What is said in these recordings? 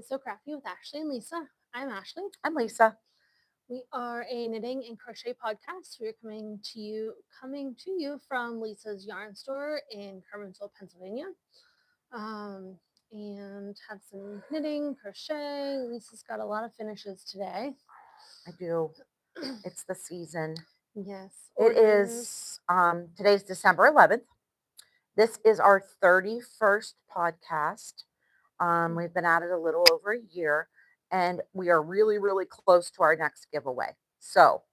So Crafty with Ashley and Lisa. I'm Ashley. I'm Lisa. We are a knitting and crochet podcast. We're coming to you from Lisa's yarn store in Carmenville, Pennsylvania. Um, and have some knitting, crochet. Lisa's got a lot of finishes today. I do. It's the season. Yes. It Orders. is today's December 11th. This is our 31st podcast. We've been at it a little over a year, and we are really, really close to our next giveaway. So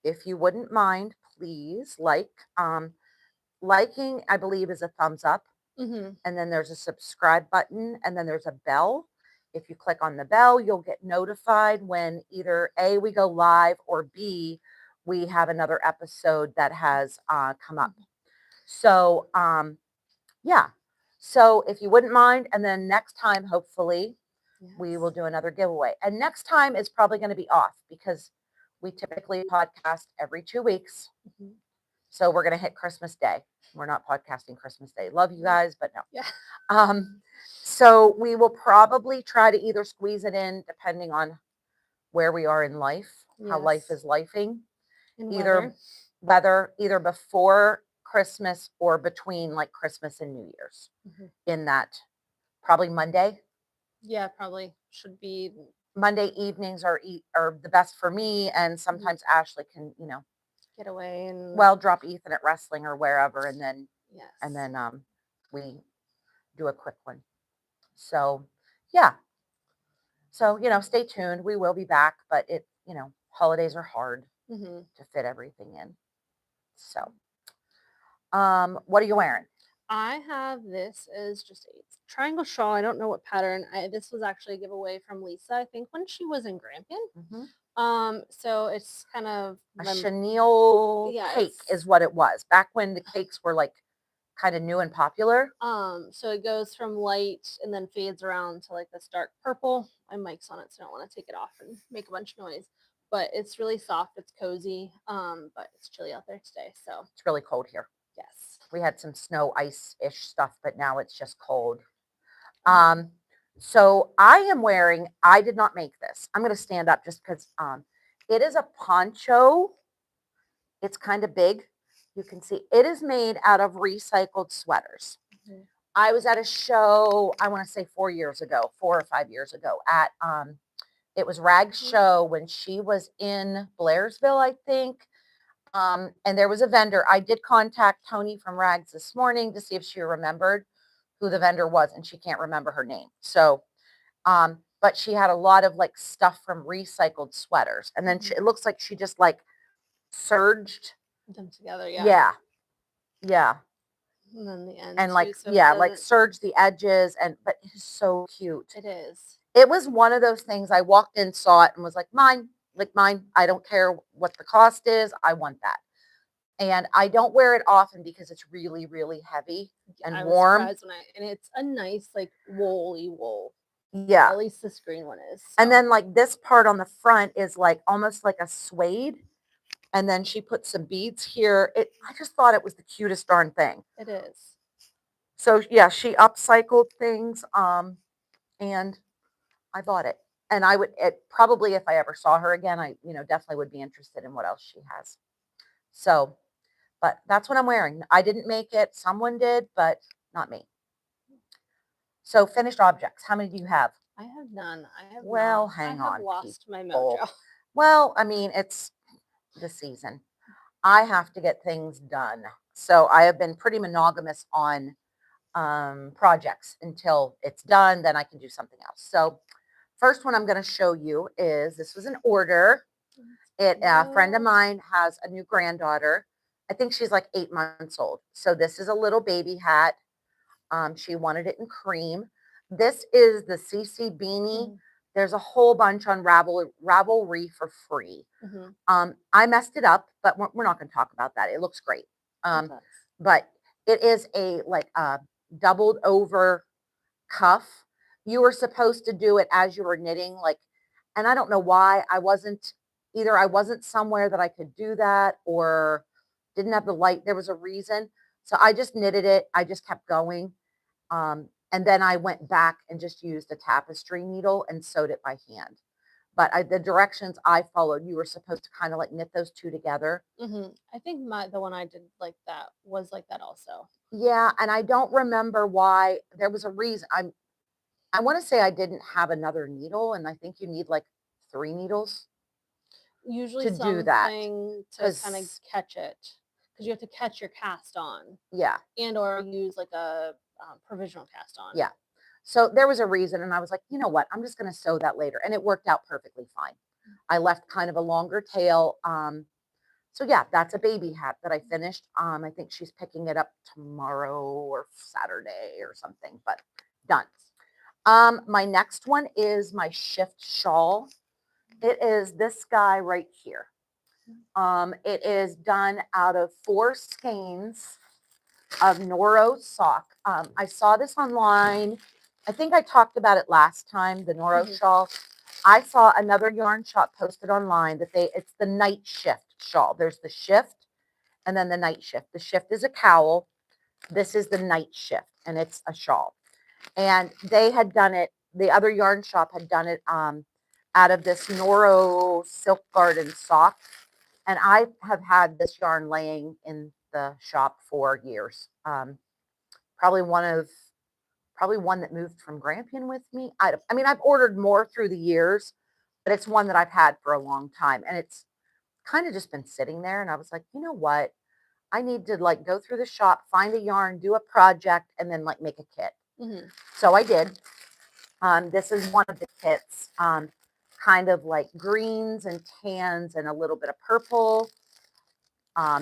if you wouldn't mind, please liking, I believe, is a thumbs up. Mm-hmm. And then there's a subscribe button, and then there's a bell. If you click on the bell, you'll get notified when either A, we go live, or B, we have another episode that has come up. So, yeah. So if you wouldn't mind, and then next time, hopefully, we will do another giveaway. And next time is probably going to be off because we typically podcast every 2 weeks. Mm-hmm. So we're going to hit Christmas Day. We're not podcasting Christmas Day. Love you guys, but no. Yeah. So we will probably try to either squeeze it in depending on where we are in life, how life is lifing, either before Christmas or between like Christmas and New Year's in that probably Monday. Yeah, probably should be. Monday evenings are the best for me. And sometimes Ashley can, get away and drop Ethan at wrestling or wherever. And then, we do a quick one. So, yeah. So, stay tuned. We will be back, but holidays are hard to fit everything in. So, what are you wearing? I have this as just a triangle shawl. I don't know what pattern. This was actually a giveaway from Lisa, I think, when she was in Grampian. So it's kind of a chenille cake is what it was back when the cakes were like kind of new and popular. So it goes from light and then fades around to like this dark purple. My mic's on it, so I don't want to take it off and make a bunch of noise. But it's really soft. It's cozy. But it's chilly out there today, so it's really cold here. Yes, we had some snow ice-ish stuff, but now it's just cold. So I did not make this. I'm going to stand up just because it is a poncho. It's kind of big. You can see it is made out of recycled sweaters. I was at a show, I want to say 4 or 5 years ago at, it was Rag's show when she was in Blairsville, I think. And there was a vendor. I did contact Tony from Rags this morning to see if she remembered who the vendor was, and she can't remember her name. So, but she had a lot of like stuff from recycled sweaters. And then it looks like she just like surged them together. Yeah. And then the ends. And like, like surge the edges. But it is so cute. It is. It was one of those things. I walked in, saw it, and was like, mine. I don't care what the cost is. I want that. And I don't wear it often because it's really, really heavy and warm. And it's a nice, like, woolly wool. Yeah. At least this green one is. So. And then like this part on the front is like almost like a suede. And then she put some beads here. I just thought it was the cutest darn thing. It is. So yeah, she upcycled things. And I bought it. And I would probably, if I ever saw her again, I definitely would be interested in what else she has. So, but that's what I'm wearing. I didn't make it. Someone did, but not me. So finished objects. How many do you have? I have none. Hang on. I have lost my mojo. Well, I mean, it's the season. I have to get things done. So I have been pretty monogamous on projects until it's done. Then I can do something else. So first one I'm going to show you is, this was an order. A friend of mine has a new granddaughter. I think she's like 8 months old. So this is a little baby hat. She wanted it in cream. This is the CC beanie. There's a whole bunch on Ravelry for free. I messed it up, but we're not going to talk about that. It looks great. But it is a doubled over cuff. You were supposed to do it as you were knitting, and I don't know why I wasn't somewhere that I could do that or didn't have the light. There was a reason. So I just knitted it. I just kept going. And then I went back and just used a tapestry needle and sewed it by hand. But the directions I followed, you were supposed to kind of like knit those two together. I think the one I did like that was like that also. Yeah, and I don't remember why. There was a reason. I want to say I didn't have another needle, and I think you need like 3 needles Usually to do that. something to kind of Because catch it, because you have to catch your cast on yeah, and or use like a provisional cast on. yeah. So there was a reason, and I was like, you know what? I'm just going to sew that later, and it worked out perfectly fine. I left kind of a longer tail. So yeah, that's a baby hat that I finished. I think she's picking it up tomorrow or Saturday or something, but done. My next one is my shift shawl. It is this guy right here. It is done out of 4 skeins of Noro sock. I saw this online. I think I talked about it last time, the Noro shawl. I saw another yarn shop posted online that it's the night shift shawl. There's the shift and then the night shift. The shift is a cowl. This is the night shift, and it's a shawl. And they had done it, the other yarn shop had done it out of this Noro Silk Garden sock. And I have had this yarn laying in the shop for years. Probably one that moved from Grampian with me. I mean, I've ordered more through the years, but it's one that I've had for a long time. And it's kind of just been sitting there. And I was like, you know what? I need to like go through the shop, find a yarn, do a project, and then like make a kit. So I did. This is one of the kits, kind of like greens and tans and a little bit of purple.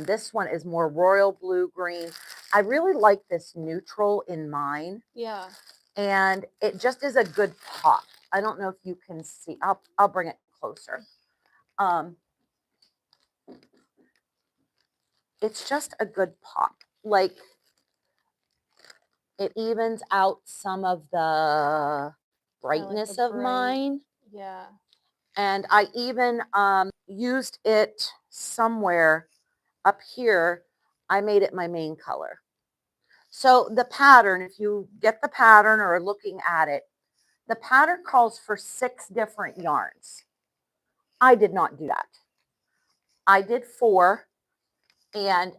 This one is more royal blue green. I really like this neutral in mine. Yeah. And it just is a good pop. I don't know if you can see. I'll bring it closer. It's just a good pop. Like it evens out some of the brightness of mine. Yeah. And I even used it somewhere up here. I made it my main color. So the pattern, if you get the pattern or are looking at it, the pattern calls for 6 different yarns. I did not do that. I did 4 and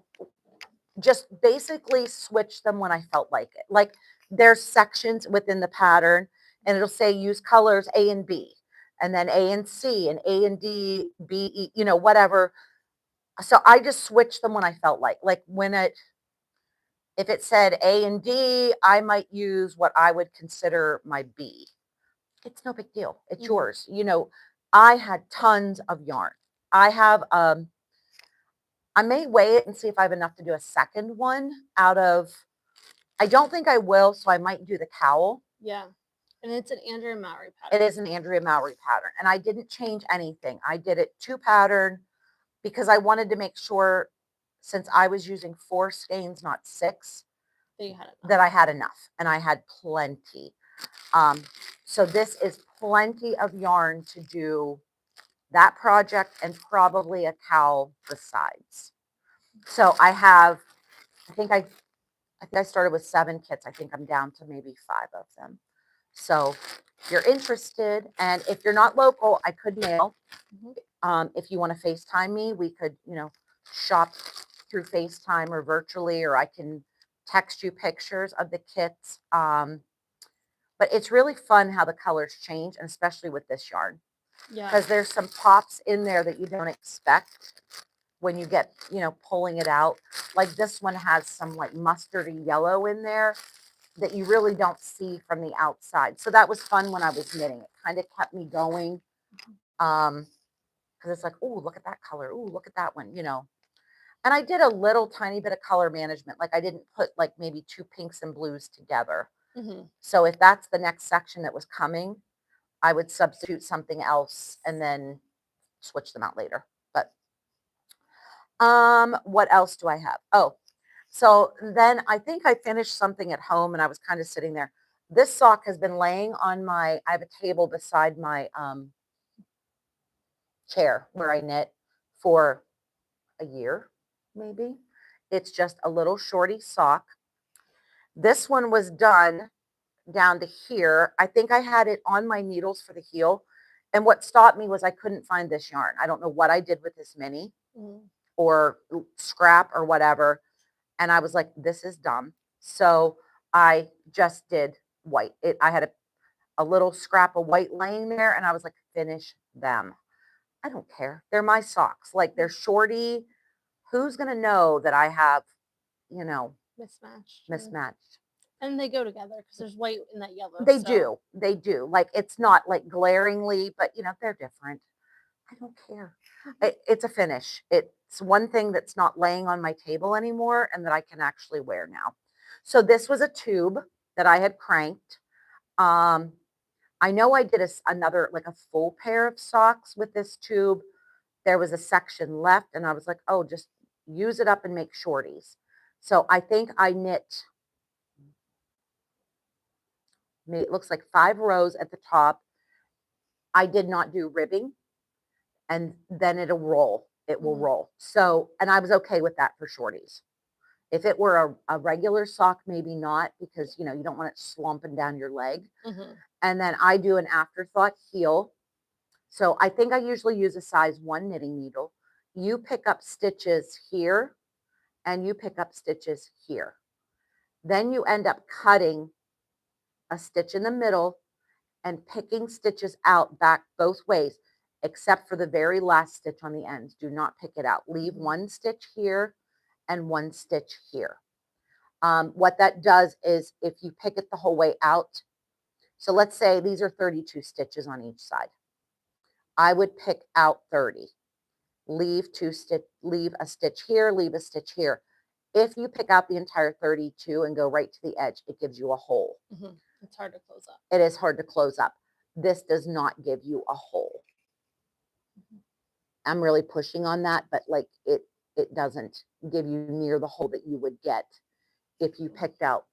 just basically switch them when I felt like it. Like there's sections within the pattern and it'll say use colors A and B and then A and C and A and D, B, E, you know, whatever. So I just switched them when I felt like if it said A and D, I might use what I would consider my B. It's no big deal. It's yours. You know, I had tons of yarn. I have, I may weigh it and see if I have enough to do a second one out of, I don't think I will. So I might do the cowl. Yeah. And it's an Andrea Mowry pattern. It is an Andrea Mowry pattern. And I didn't change anything. I did it 2 pattern because I wanted to make sure since I was using 4 skeins, not 6, that I had enough and I had plenty. So this is plenty of yarn to do that project and probably a cowl besides. So I have, I think I started with 7 kits. I think I'm down to maybe 5 of them. So if you're interested, and if you're not local, I could mail. If you want to FaceTime me, we could, you know, shop through FaceTime or virtually, or I can text you pictures of the kits. But it's really fun how the colors change, and especially with this yarn. Yeah. Because there's some pops in there that you don't expect when you get, you know, pulling it out. Like this one has some like mustardy yellow in there that you really don't see from the outside. So that was fun when I was knitting. It kind of kept me going. Because it's like, oh, look at that color. Oh, look at that one, you know. And I did a little tiny bit of color management. Like I didn't put like maybe 2 pinks and blues together. So if that's the next section that was coming, I would substitute something else and then switch them out later. But what else do I have? Oh, so then I think I finished something at home and I was kind of sitting there. This sock has been laying on I have a table beside my chair where I knit for a year, maybe. It's just a little shorty sock. This one was done down to here. I think I had it on my needles for the heel. And what stopped me was I couldn't find this yarn. I don't know what I did with this mini or scrap or whatever. And I was like, this is dumb. So I just did white. I had a little scrap of white laying there and I was like, finish them. I don't care. They're my socks. Like they're shorty. Who's going to know that I have, mismatched? And they go together because there's white in that yellow. They do. They do. Like it's not like glaringly, but they're different. I don't care. It's a finish. It's one thing that's not laying on my table anymore and that I can actually wear now. So this was a tube that I had cranked. I know I did another, like a full pair of socks with this tube. There was a section left and I was like, oh, just use it up and make shorties. So I think I knit, it looks like 5 rows at the top. I did not do ribbing and then it'll roll. It will roll. So, and I was okay with that for shorties. If it were a regular sock, maybe not, because you don't want it slumping down your leg. And then I do an afterthought heel. So I think I usually use a size 1 knitting needle. You pick up stitches here and you pick up stitches here. Then you end up cutting a stitch in the middle and picking stitches out back both ways, except for the very last stitch on the end. Do not pick it out. Leave 1 stitch here and 1 stitch here. What that does is if you pick it the whole way out, so let's say these are 32 stitches on each side. I would pick out 30. Leave a stitch here, leave a stitch here. If you pick out the entire 32 and go right to the edge, it gives you a hole. It's hard to close up. It is hard to close up. This does not give you a hole. I'm really pushing on that, but like it doesn't give you near the hole that you would get if you picked out.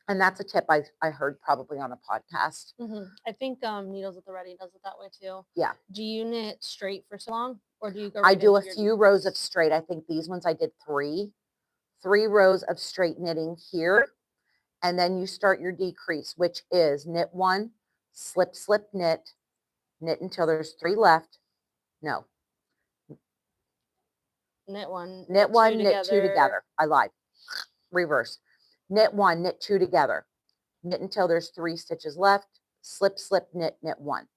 And that's a tip I heard probably on a podcast. I think Needles at the Ready does it that way too. Yeah. Do you knit straight for so long, or do you go? I do a few rows of straight. I think these ones I did 3 rows of straight knitting here, and then you start your decrease, which is knit 1, slip, slip, knit until there's 3 left. No. Knit 1, knit 2 together. I lied. Reverse. Knit 1, knit 2 together. Knit until there's 3 stitches left. Slip, slip, knit 1.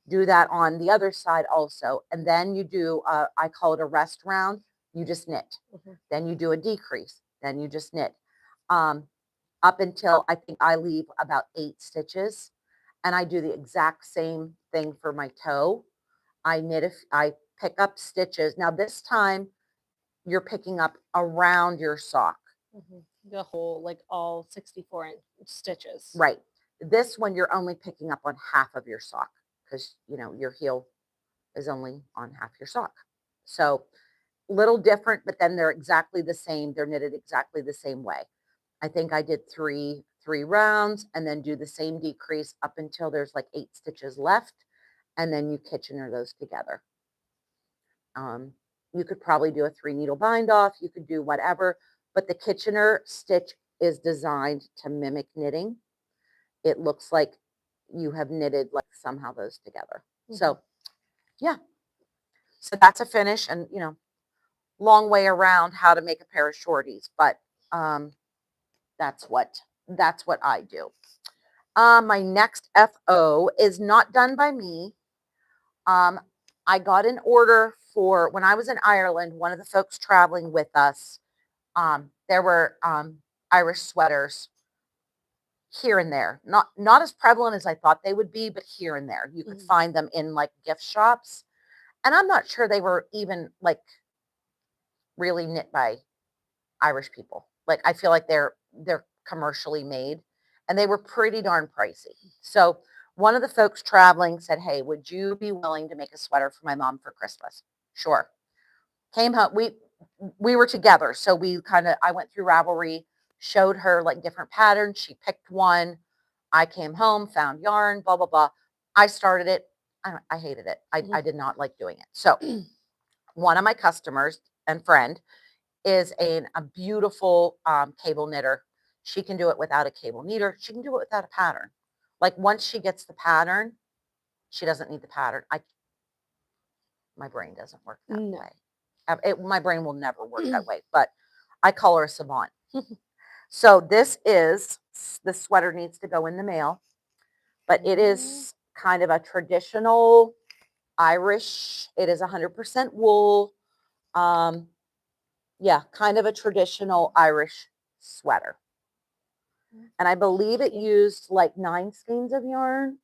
Do that on the other side also. And then you do, I call it a rest round. You just knit. Then you do a decrease. Then you just knit. Up until I think I leave about 8 stitches. And I do the exact same thing for my toe. I pick up stitches. Now this time you're picking up around your sock. The whole, like all 64 stitches. Right. This one, you're only picking up on half of your sock because, your heel is only on half your sock. So little different, but then they're exactly the same. They're knitted exactly the same way. I think I did three rounds and then do the same decrease up until there's like 8 stitches left. And then you Kitchener those together. You could probably do a 3 needle bind off. You could do whatever. But the Kitchener stitch is designed to mimic knitting. It looks like you have knitted like somehow those together. So, yeah. So that's a finish and, long way around how to make a pair of shorties. But that's what I do. My next FO is not done by me. I got an order for when I was in Ireland, one of the folks traveling with us, there were Irish sweaters here and there, not as prevalent as I thought they would be, but here and there. You could find them in like gift shops. And I'm not sure they were even like really knit by Irish people. Like I feel like they're commercially made and they were pretty darn pricey. So one of the folks traveling said, hey, would you be willing to make a sweater for my mom for Christmas? Sure. Came home. We were together. So I went through Ravelry, showed her like different patterns. She picked one. I came home, found yarn, blah, blah, blah. I started it. I hated it. I did not like doing it. So one of my customers and friend is a beautiful cable knitter. She can do it without a cable needle. She can do it without a pattern. Like once she gets the pattern, she doesn't need the pattern. My brain doesn't work that No. way. My brain will never work that way, but I call her a savant. So the sweater needs to go in the mail, but it is kind of a traditional Irish. It is 100% wool. Yeah, kind of a traditional Irish sweater. And I believe it used like 9 skeins of yarn.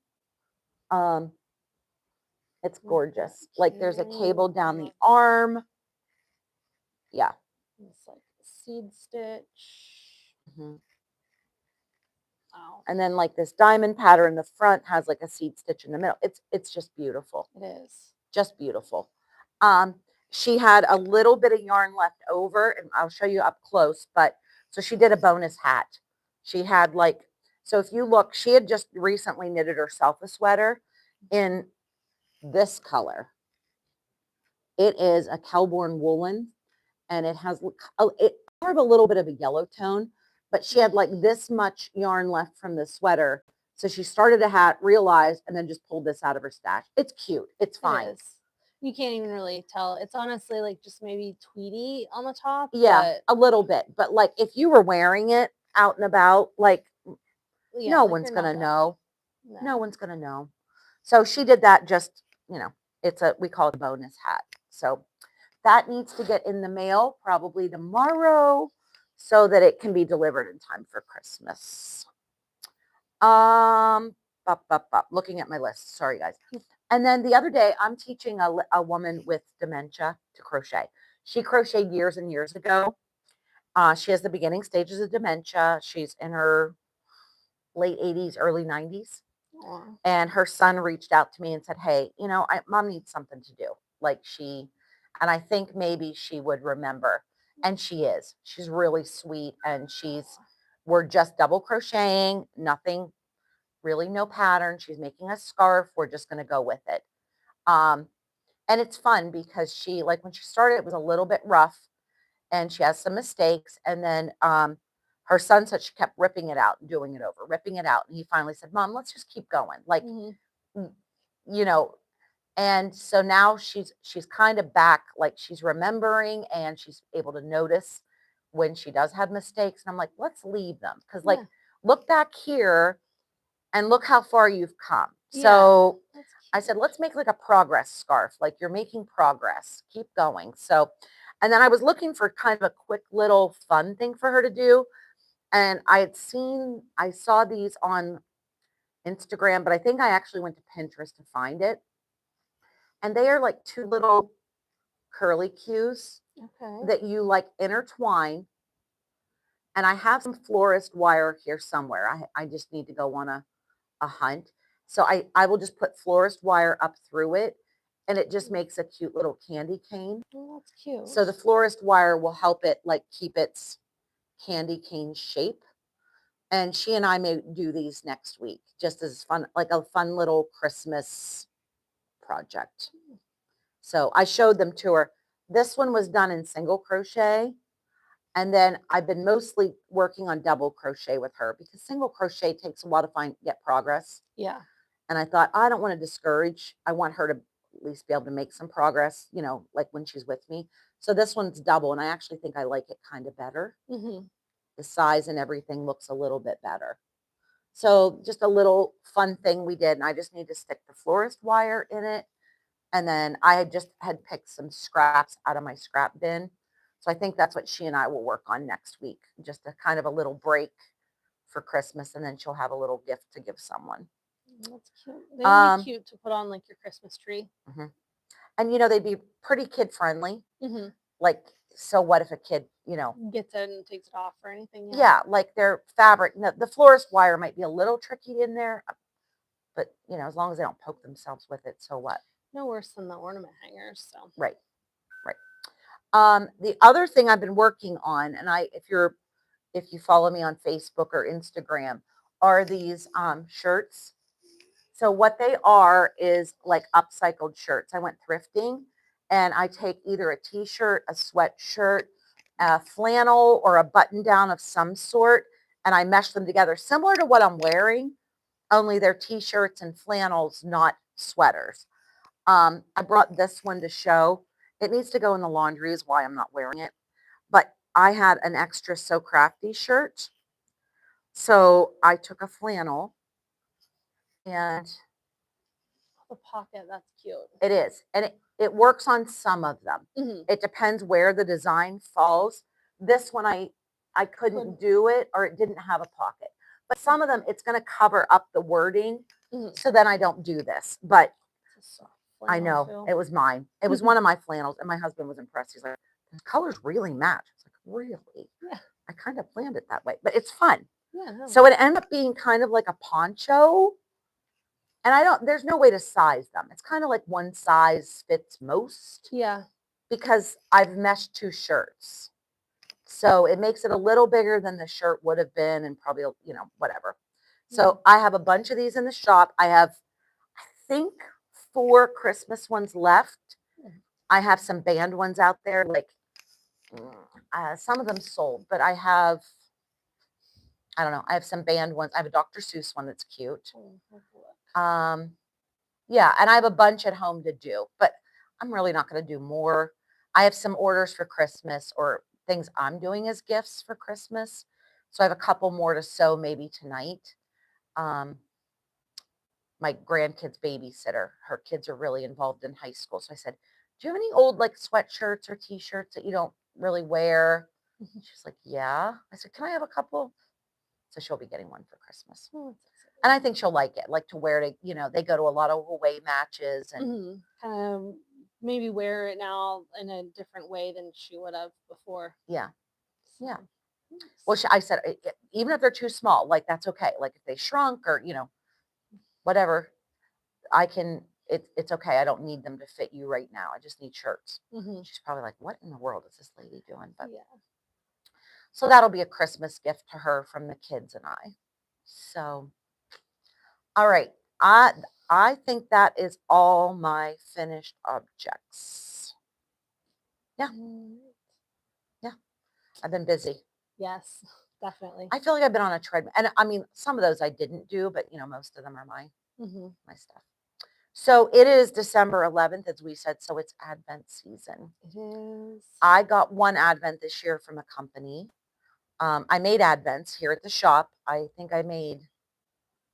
It's gorgeous. Like there's a cable down the arm. Yeah. It's like a seed stitch. Mm-hmm. Wow. And then like this diamond pattern in the front has like a seed stitch in the middle. It's just beautiful. It is. Just beautiful. She had a little bit of yarn left over, and I'll show you up close, but so she did a bonus hat. She had like, so if you look, she had just recently knitted herself a sweater in this color. It is a Kelborn woolen, and it has more of a little bit of a yellow tone, but she had like this much yarn left from the sweater. So she started a hat, realized, and then just pulled this out of her stash. It's cute. It's fine. It is. You can't even really tell. It's honestly like just maybe tweedy on the top. Yeah, a little bit. But like if you were wearing it out and about, like no one's going to know. No one's going to know. So she did that just, we call it a bonus hat. So that needs to get in the mail probably tomorrow so that it can be delivered in time for Christmas. Looking at my list. Sorry, guys. And then the other day, I'm teaching a woman with dementia to crochet. She crocheted years and years ago. She has the beginning stages of dementia. She's in her late 80s, early 90s. Aww. And her son reached out to me and said, hey, Mom needs something to do. And I think maybe she would remember. And she is. She's really sweet. And we're just double crocheting, nothing, really no pattern. She's making a scarf. We're just going to go with it. And it's fun because when she started, it was a little bit rough and she has some mistakes. And then her son said she kept ripping it out and doing it over, ripping it out. And he finally said, Mom, let's just keep going. And so now she's kind of back, like she's remembering and she's able to notice when she does have mistakes. And I'm like, let's leave them. Because look back here and look how far you've come. So I said, let's make like a progress scarf. Like you're making progress. Keep going. So, and then I was looking for kind of a quick little fun thing for her to do. And I saw these on Instagram, but I think I actually went to Pinterest to find it. And they are like 2 little curly cues that you like intertwine. And I have some florist wire here somewhere. I just need to go on a hunt. So I will just put florist wire up through it and it just makes a cute little candy cane. Oh, that's cute. So the florist wire will help it like keep its candy cane shape. And she and I may do these next week just as fun, like a fun little Christmas project. So I showed them to her. This one was done in single crochet. And then I've been mostly working on double crochet with her because single crochet takes a while to get progress. Yeah. And I thought, I don't want to discourage. I want her to at least be able to make some progress, like when she's with me. So this one's double. And I actually think I like it kind of better. Mm-hmm. The size and everything looks a little bit better. So just a little fun thing we did. And I just need to stick the florist wire in it. And then I had picked some scraps out of my scrap bin. So I think that's what she and I will work on next week. Just a kind of a little break for Christmas. And then she'll have a little gift to give someone. That's cute. They would be cute to put on like your Christmas tree. Mm-hmm. And, they'd be pretty kid friendly. Mm-hmm. Like, so what if a kid, gets it and takes it off or anything? Yeah, like their fabric. The florist wire might be a little tricky in there. But, as long as they don't poke themselves with it, so what? No worse than the ornament hangers. So Right. The other thing I've been working on, and if you follow me on Facebook or Instagram, are these shirts. So what they are is like upcycled shirts. I went thrifting and I take either a t-shirt, a sweatshirt, a flannel, or a button down of some sort, and I meshed them together, similar to what I'm wearing, only they're t-shirts and flannels, not sweaters. I brought this one to show. It needs to go in the laundry is why I'm not wearing it. But I had an extra So Crafty shirt. So I took a flannel and The pocket, that's cute. it is. And it works on some of them. Mm-hmm. It depends where the design falls. This one I couldn't do it or it didn't have a pocket. But some of them it's going to cover up the wording. Mm-hmm. So then I don't do this. But I know too. it was mine. It was one of my flannels, and my husband was impressed. He's like, "The colors really match." I was like, "Really?" Yeah. I kind of planned it that way, but it's fun. Yeah. No. So it ended up being kind of like a poncho, and there's no way to size them. It's kind of like one size fits most. Yeah. Because I've meshed 2 shirts, so it makes it a little bigger than the shirt would have been, and probably whatever. So I have a bunch of these in the shop. I have, I think, 4 Christmas ones left. I have some band ones out there, like some of them sold, but I don't know. I have some band ones. I have a Dr. Seuss one that's cute. Yeah, and I have a bunch at home to do, but I'm really not going to do more. I have some orders for Christmas or things I'm doing as gifts for Christmas. So I have a couple more to sew maybe tonight. My grandkids babysitter, her kids are really involved in high school. So I said, "Do you have any old like sweatshirts or t-shirts that you don't really wear?" She's like, "Yeah." I said, "Can I have a couple?" So she'll be getting one for Christmas. And I think she'll like it, like to wear to, they go to a lot of away matches and maybe wear it now in a different way than she would have before. Yeah. Yeah. Well, I said, even if they're too small, like that's okay. Like if they shrunk or, whatever, it's okay. I don't need them to fit you right now. I just need shirts. She's probably like, what in the world is this lady doing? But yeah. So that'll be a Christmas gift to her from the kids and I. So, all right. I think that is all my finished objects. Yeah. Yeah. I've been busy. Yes, definitely. I feel like I've been on a treadmill. And I mean, some of those I didn't do, but most of them are my stuff. So it is December 11th, as we said. So it's Advent season. It is. I got one Advent this year from a company. I made Advents here at the shop. I think I made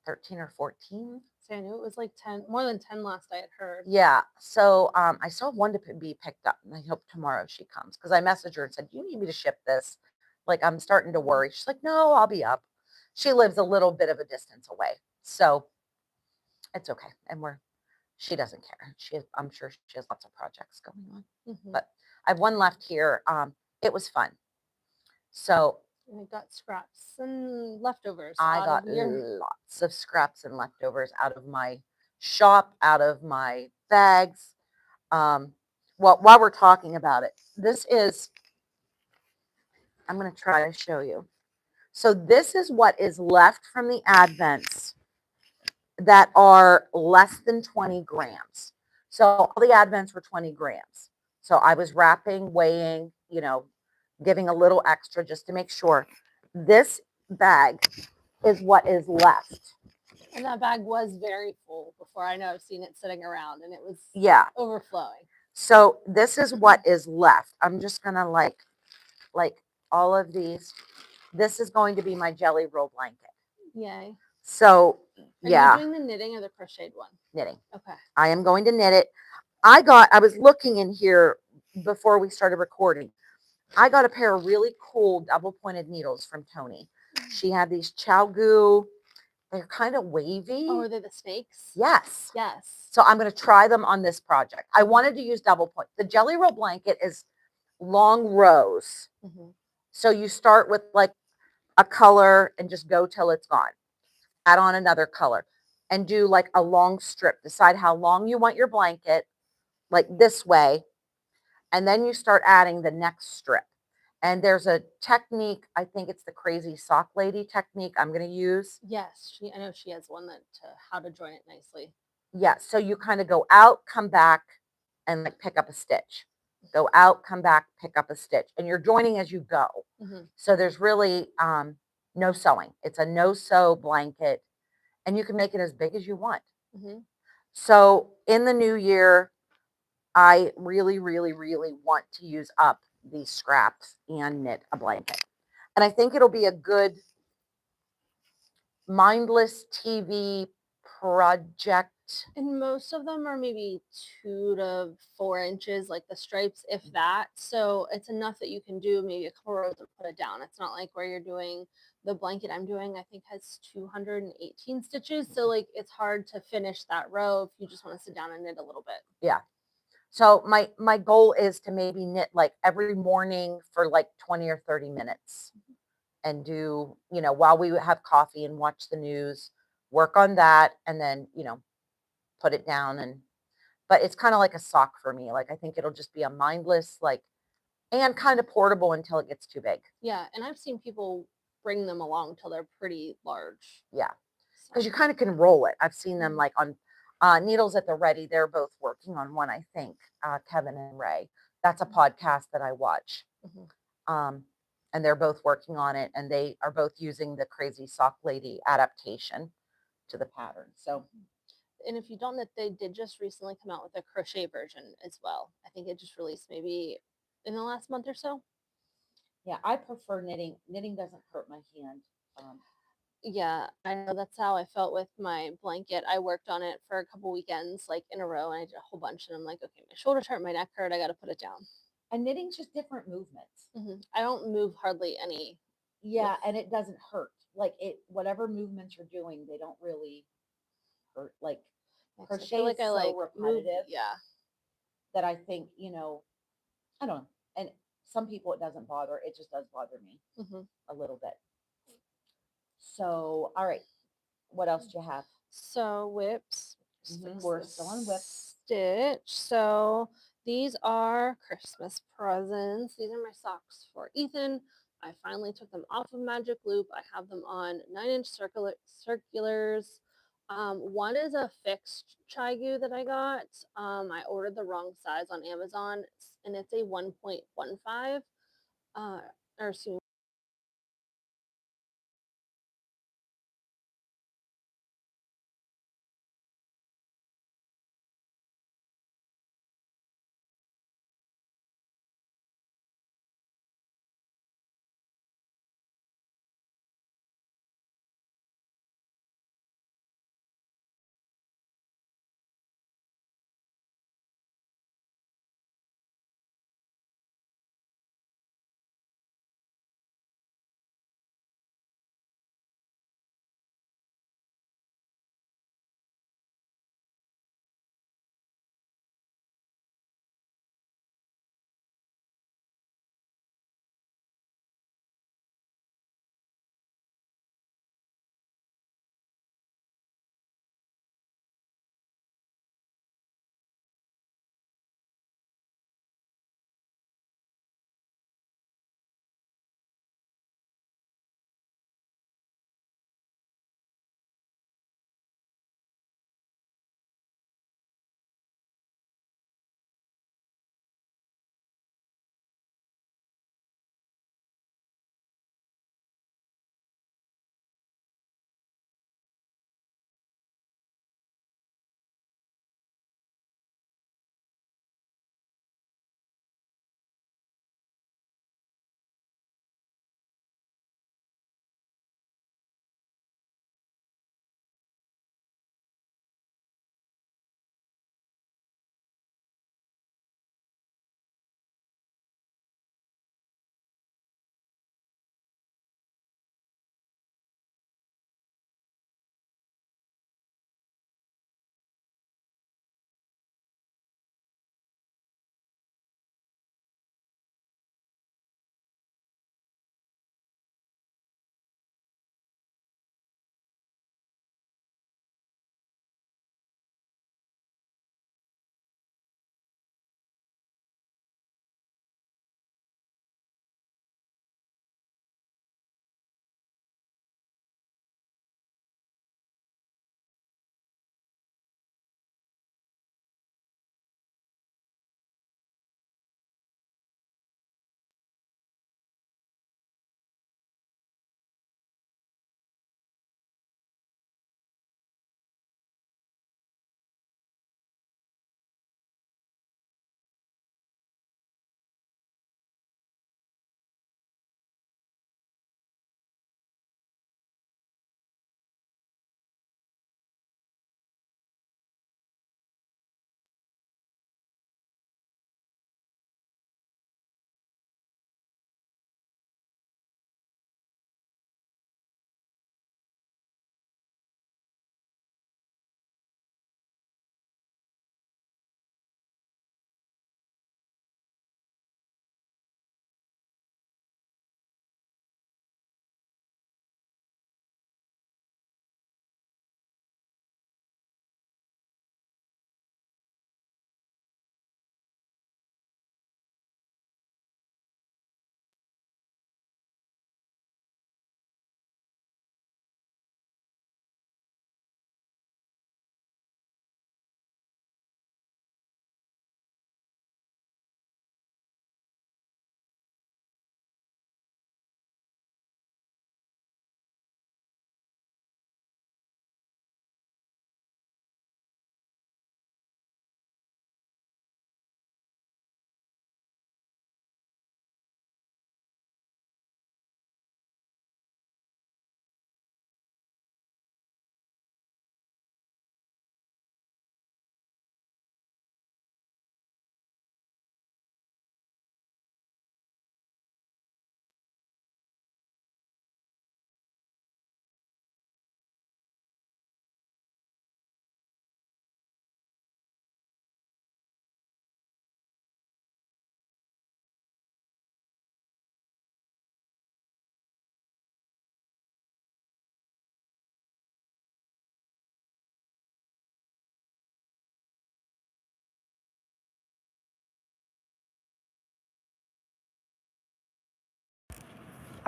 13 or 14. So I knew it was like 10, more than 10 last I had heard. Yeah. So I still have one to be picked up, and I hope tomorrow she comes because I messaged her and said, "Do you need me to ship this? Like, I'm starting to worry." She's like, "No, I'll be up." She lives a little bit of a distance away, so it's okay. And she doesn't care. I'm sure she has lots of projects going on, but I have one left here. It was fun. So I got scraps and leftovers. I got lots of scraps and leftovers out of my shop, out of my bags. Well, while we're talking about it, I'm going to try to show you. So this is what is left from the Advents that are less than 20 grams. So all the Advents were 20 grams. So I was wrapping, weighing, giving a little extra just to make sure. This bag is what is left. And that bag was very full before. I know I've seen it sitting around and it was overflowing. So this is what is left. I'm just going to like all of these. This is going to be my jelly roll blanket. Yay. So yeah. Are you doing the knitting or the crocheted one? Knitting. Okay. I am going to knit it. I was looking in here before we started recording. I got a pair of really cool double pointed needles from Tony. She had these Chow. They're kind of wavy. Oh, are they the snakes? Yes. Yes. So I'm going to try them on this project. I wanted to use double point. The jelly roll blanket is long rows. So you start with like a color and just go till it's gone. Add on another color and do like a long strip. Decide how long you want your blanket, like this way. And then you start adding the next strip. And there's a technique, I think it's the crazy sock lady technique I'm going to use. Yes, I know she has one how to join it nicely. Yeah, so you kind of go out, come back, and like pick up a stitch. Go out, come back, pick up a stitch. And you're joining as you go. So there's really, no sewing. It's a no-sew blanket, and you can make it as big as you want. Mhm. So in the new year, I really, really, really want to use up these scraps and knit a blanket. And I think it'll be a good mindless TV project. And most of them are maybe 2 to 4 inches, like the stripes, if that. So it's enough that you can do maybe a couple rows and put it down. It's not like where you're doing the blanket I'm doing, I think has 218 stitches. So like it's hard to finish that row if you just want to sit down and knit a little bit. Yeah. So my goal is to maybe knit like every morning for like 20 or 30 minutes and do, while we have coffee and watch the news, work on that and then, put it down but it's kind of like a sock for me. Like I think it'll just be a mindless like and kind of portable until it gets too big. Yeah, and I've seen people bring them along till they're pretty large. Yeah. So, Because you kind of can roll it. I've seen them mhm. like on Needles at the Ready. They're both working on one, I think, Kevin and Ray. That's a podcast that I watch. Mhm. Um, and they're both working on it, and they are both using the Crazy Sock Lady adaptation to the pattern. So, And if you don't know, they did just recently come out with a crochet version as well. I think it just released maybe in the last month or so. yeah, I prefer knitting. Knitting doesn't hurt my hand. Um, Yeah, I know that's how I felt with my blanket. I worked on it for a couple weekends, like in a row, and I did a whole bunch. And I'm like, okay, my shoulders hurt, my neck hurt. I got to put it down. and knitting's just different movements. I don't move hardly any with. Yeah, and it doesn't hurt. Like whatever movements you're doing, they don't really hurt. Like I feel crochet like is I so like move. repetitive Yeah. that I think, I don't know. And some people it doesn't bother. It just does bother me hmm a little bit. So, all right. What else do you have? So whips. Just fix We're still on whips. this stitch. So these are Christmas presents. These are my socks for Ethan. I finally took them off of Magic Loop. I have them on 9-inch circulars. One is a fixed chigu that I got. I ordered the wrong size on Amazon, and it's a 1.15. Or excuse me,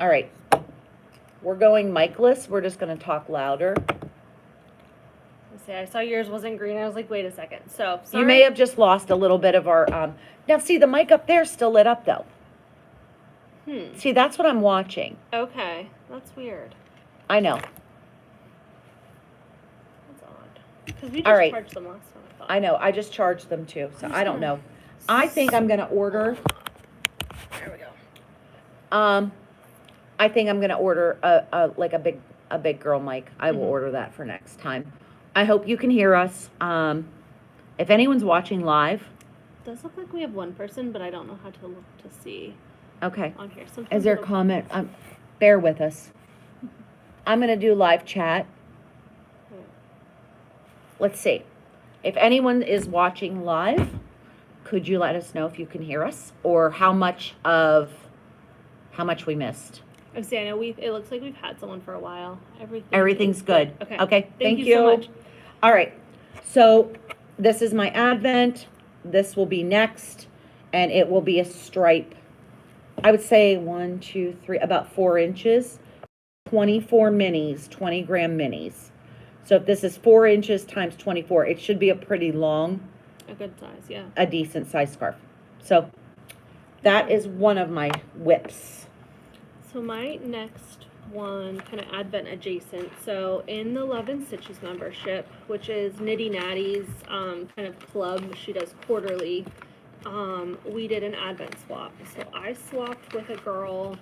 All right. We're going mic-less. We're just going to talk louder. See, I saw yours wasn't green. I was like, wait a second. So, sorry. You may have just lost a little bit of our, now see, the mic up there is still lit up though. See, that's what I'm watching. Okay. That's weird. I know. That's odd. Because we just charged them last time, I thought. I know. I just charged them too, so I don't know. I think I'm going to order. There we go. I think I'm going to order like a big girl mic. I will order that for next time. I hope you can hear us. If anyone's watching live. It does look like we have one person, but I don't know how to look to see. Okay. On here. Sometimes Is there a comment? Bear with us. I'm going to do live chat. Let's see. If anyone is watching live, could you let us know if you can hear us or how much we missed? I know it looks like we've had someone for a while. Everything's good. Okay. Thank you so much. All right. So this is my Advent. This will be next, and it will be a stripe. I would say 1, 2, 3, about 4 inches. 24 minis, 20 gram minis. So if this is 4 inches times 24, it should be a pretty long. A good size, yeah. A decent size scarf. So that is one of my whips. So my next one, kind of Advent adjacent. So in the Love and Stitches membership, which is Nitty Natty's kind of club, she does quarterly. We did an Advent swap. So I swapped with a girl.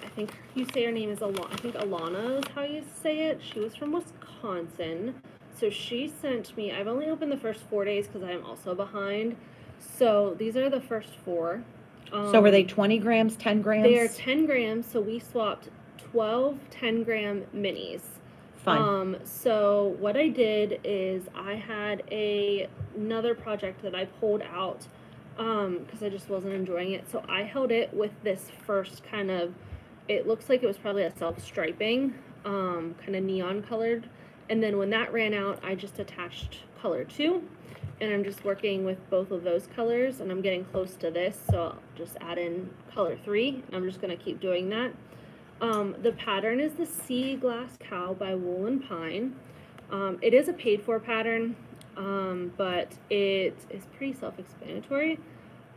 I think you say her name is Alana. I think Alana is how you say it. She was from Wisconsin. So she sent me, I've only opened the first 4 days because I'm also behind. So these are the first 4. So were they 20 grams, 10 grams? They are 10 grams. So we swapped 12 10-gram minis. Fun. So what I did is I had another project that I pulled out because I just wasn't enjoying it. So I held it with this first kind of, it looks like it was probably a self-striping, kind of neon colored. And then when that ran out, I just attached color 2. And I'm just working with both of those colors, and I'm getting close to this, so I'll just add in color 3. I'm just going to keep doing that. The pattern is the Sea Glass Cow by Wool and Pine. It is a paid-for pattern, but it is pretty self-explanatory.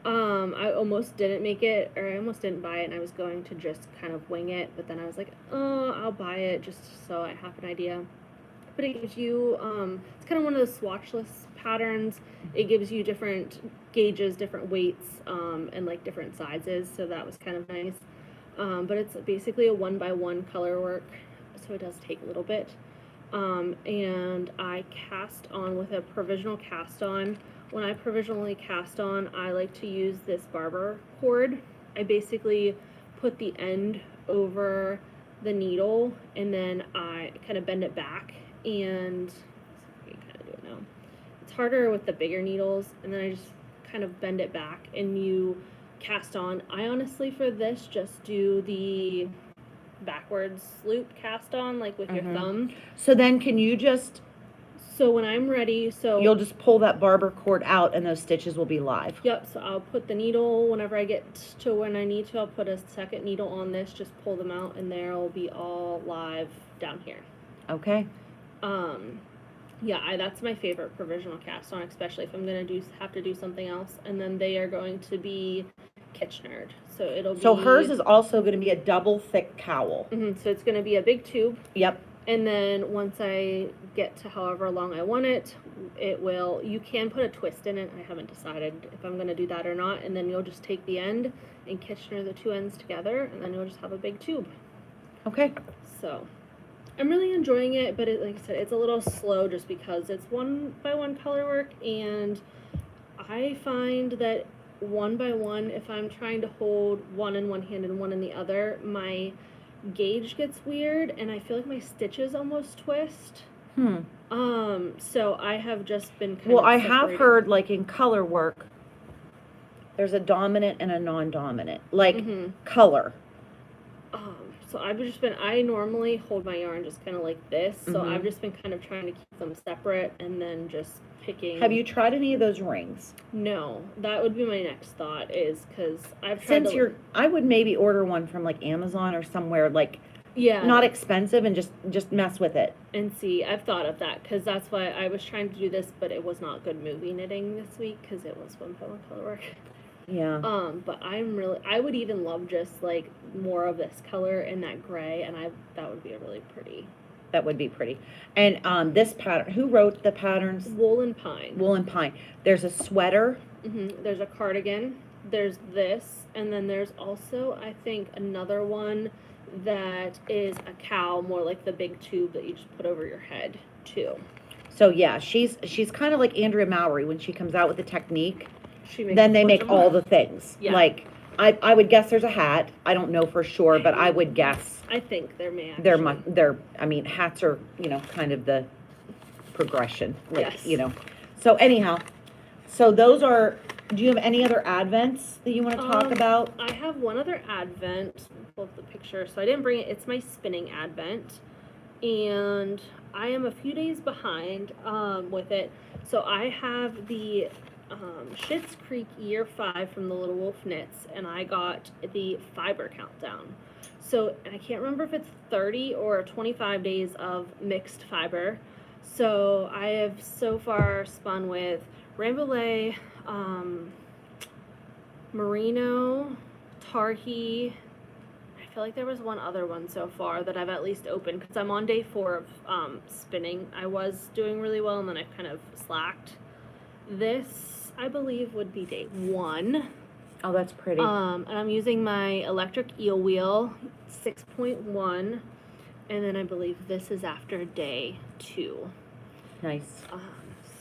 I almost didn't make it, or I almost didn't buy it, and I was going to just kind of wing it, but then I was like, oh, I'll buy it just so I have an idea. But it gives you, it's kind of one of those swatchless patterns. It gives you different gauges, different weights, and like different sizes, so that was kind of nice. But it's basically a 1x1 color work, so it does take a little bit. And I cast on with a provisional cast on. When I provisionally cast on, I like to use this barber cord. I basically put the end over the needle, and then I kind of bend it back, and you can kind of do it now. It's harder with the bigger needles, and then I just kind of bend it back, and you cast on. I honestly, for this, just do the backwards loop cast on, like with your thumb. So then can you just, so when I'm ready, so you'll just pull that barber cord out and those stitches will be live. Yep, so I'll put the needle, whenever I get to when I need to, I'll put a second needle on this, just pull them out, and they'll be all live down here. Okay. Yeah, that's my favorite provisional cast on, especially if I'm gonna have to do something else. And then they are going to be Kitchenered, so it'll be. So hers is also going to be a double thick cowl. So it's gonna be a big tube. Yep. And then once I get to however long I want it, it will. You can put a twist in it. I haven't decided if I'm gonna do that or not. And then you'll just take the end and Kitchener the two ends together, and then you'll just have a big tube. Okay. So. I'm really enjoying it, but like I said, it's a little slow just because it's 1x1 color work, and I find that 1x1, if I'm trying to hold one in one hand and one in the other, my gauge gets weird, and I feel like my stitches almost twist. So I have just been kind of I have heard, like in color work, there's a dominant and a non-dominant, like color. So I've just been, I normally hold my yarn just kind of like this. So I've Mhm. just been kind of trying to keep them separate and then just picking. Have you tried any of those rings? No, that would be my next thought is because I've tried Since to. you're, I would maybe order one from like Amazon or somewhere like Yeah. not expensive and just mess with it. And see, I've thought of that because that's why I was trying to do this, but it was not good movie knitting this week because it was one color work. Yeah. But I would even love just like more of this color and that gray, and that would be a really pretty. That would be pretty. And this pattern, who wrote the patterns? Wool and Pine. Wool and Pine. There's a sweater. There's a cardigan. There's this, and then there's also, I think, another one that is a cowl, more like the big tube that you just put over your head too. So yeah, she's kind of like Andrea Mowry when she comes out with the technique. Then they make all the things. Yeah. Like I would guess there's a hat. I don't know for sure, but I would guess I think there may actually. I mean, hats are, kind of the progression. Like, Yes. So anyhow, so those are, do you have any other advents that you want to talk about? I have one other advent. Pull up the picture. So I didn't bring it. It's my spinning advent. And I am a few days behind with it. So I have the Schitt's Creek Year 5 from the Little Wolf Knits, and I got the fiber countdown. So, and I can't remember if it's 30 or 25 days of mixed fiber. So I have so far spun with Rambouillet, Merino, Tarhi. I feel like there was one other one so far that I've at least opened because I'm on day 4 of spinning. I was doing really well and then I've kind of slacked. This, I believe, would be day 1. Oh, that's pretty. And I'm using my electric eel wheel 6.1, and then I believe this is after day 2. Nice.